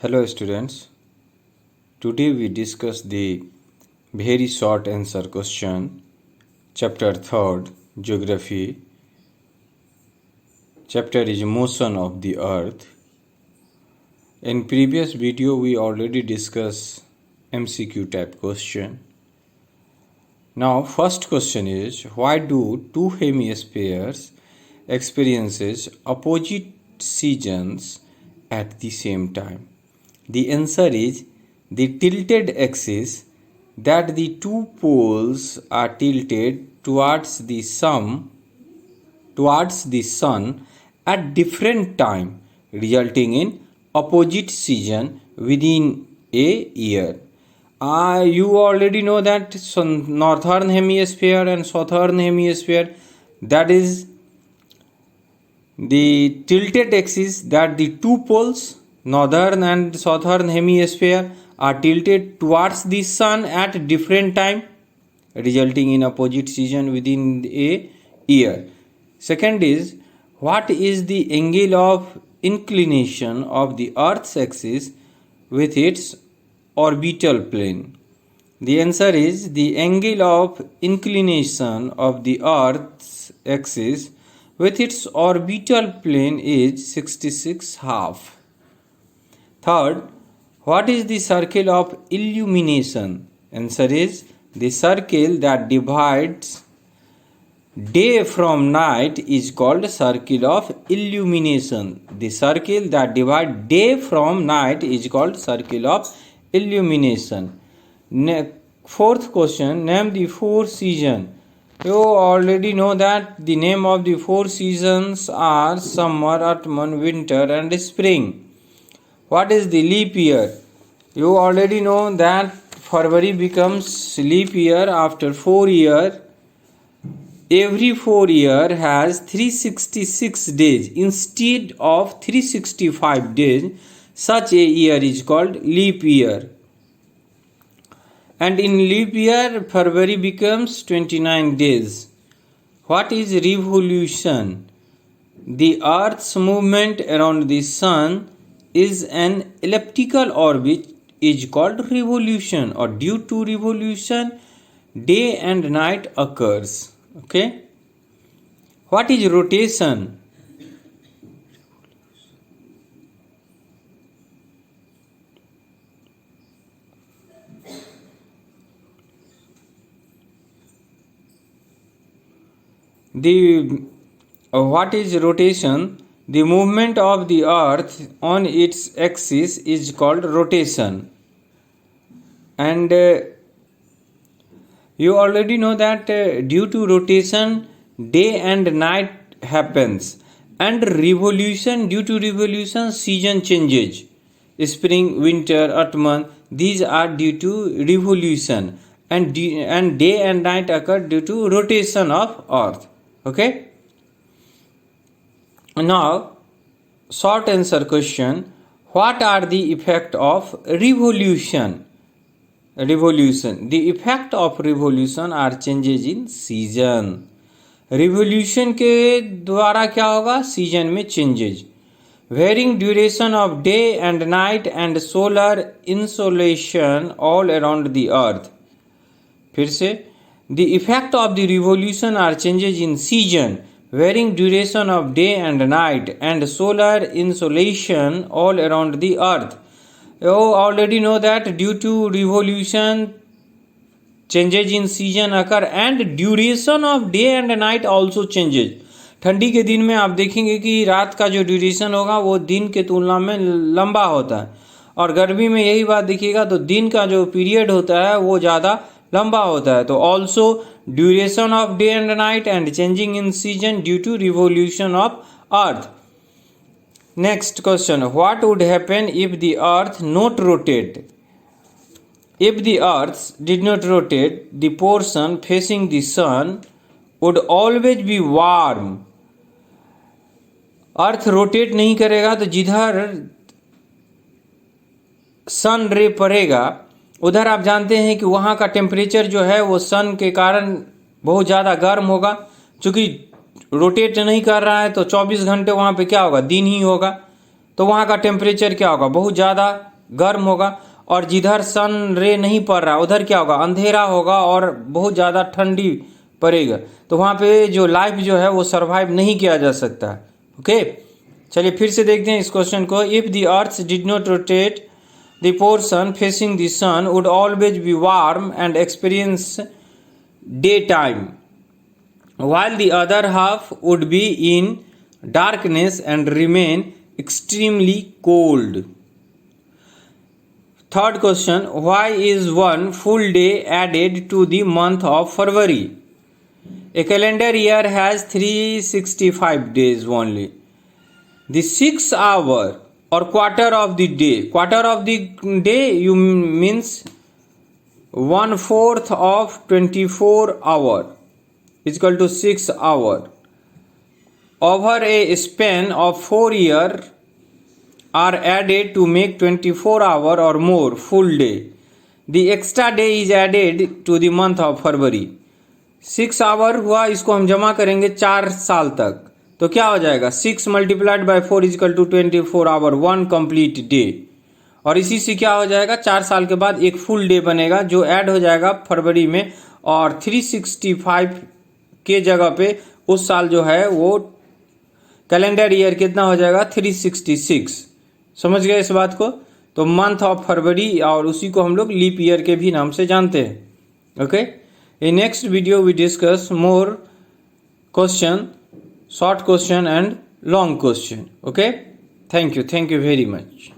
Hello students, today we discuss the very short answer question, chapter 3rd, Geography. Chapter is Motion of the Earth. In previous video we already discussed MCQ type question. Now first question is, why do two hemispheres experiences opposite seasons at the same time? The answer is the tilted axis, that the two poles are tilted towards the sun at different time, resulting in opposite season within a year. You already know that northern hemisphere and southern hemisphere, that is the tilted axis, that the two poles northern and southern hemisphere are tilted towards the sun at different time, resulting in opposite season within a year. Second is, what is the angle of inclination of the Earth's axis with its orbital plane? The answer is the angle of inclination of the Earth's axis with its orbital plane is 66.5. Third, what is the circle of illumination? Answer is the circle that divides day from night is called circle of illumination. The circle that divides day from night is called circle of illumination. Fourth question, name the four seasons. You already know that the name of the four seasons are summer, autumn, winter and spring. What is the leap year? You already know that February becomes leap year after 4 years. Every 4 years has 366 days instead of 365 days. Such a year is called leap year. And in leap year, February becomes 29 days. What is revolution? The Earth's movement around the sun is an elliptical orbit is called revolution, or due to revolution day and night occurs. Okay. What is rotation? What is rotation? The movement of the Earth on its axis is called rotation. And you already know that due to rotation day and night happens, and revolution, due to revolution season changes. Spring, winter, autumn, these are due to revolution, and day and night occur due to rotation of Earth. Okay. Now, short answer question, what are the effect of revolution? The effect of revolution are changes in season. Revolution के द्वारा क्या होगा? Season में changes. Varying duration of day and night and solar insolation all around the earth. फिर से, the effect of the revolution are changes in season, varying duration of day and night and solar insolation all around the earth. You already know that due to revolution changes in season occur and duration of day and night also changes. ठंडी के दिन में आप देखेंगे कि रात का जो ड्यूरेशन होगा वो दिन के तुलना में लंबा होता है, और गर्मी में यही बात देखिएगा तो दिन का जो पीरियड होता है वो ज़्यादा लंबा होता है. तो also duration of day and night and changing in season due to revolution of earth. Next question, what would happen if the earth not rotate? If the earth did not rotate, the portion facing the sun would always be warm. Earth rotate नहीं करेगा तो जिधर सन रे पड़ेगा उधर आप जानते हैं कि वहाँ का टेम्परेचर जो है वो सन के कारण बहुत ज़्यादा गर्म होगा. चूँकि रोटेट नहीं कर रहा है तो 24 घंटे वहाँ पे क्या होगा? दिन ही होगा. तो वहाँ का टेम्परेचर क्या होगा? बहुत ज़्यादा गर्म होगा, और जिधर सन रे नहीं पड़ रहा उधर क्या होगा, अंधेरा होगा और बहुत ज़्यादा ठंडी पड़ेगा, तो वहाँ पे जो लाइफ जो है वो सरवाइव नहीं किया जा सकता। ओके, चलिए फिर से देखते हैं इस क्वेश्चन को। If the earth did not rotate the portion facing the sun would always be warm and experience day time, while the other half would be in darkness and remain extremely cold. Third question, why is one full day added to the month of February? A calendar year has 365 days only. The 6 hour or quarter of the day you means 1/4 of 24 hour is equal to 6 hour. Over a span of 4 years are added to make 24 hour or more full day. The extra day is added to the month of February. 6 our हुआ, इसको हम जमा करेंगे 4 साल तक, तो क्या हो जाएगा 6 multiplied by 4 is equal to 24 hour, 1 complete day. और इसी से क्या हो जाएगा 4 साल के बाद एक फुल डे बनेगा जो ऐड हो जाएगा फरवरी में, और 365 के जगह पे उस साल जो है वो कैलेंडर ईयर कितना हो जाएगा 366। समझ गए इस बात को? तो मंथ ऑफ फरवरी, और उसी को हम लोग लीप ईयर के भी नाम से जानते हैं। Okay, in next video we discuss more question, short question and long question. Okay, thank you very much.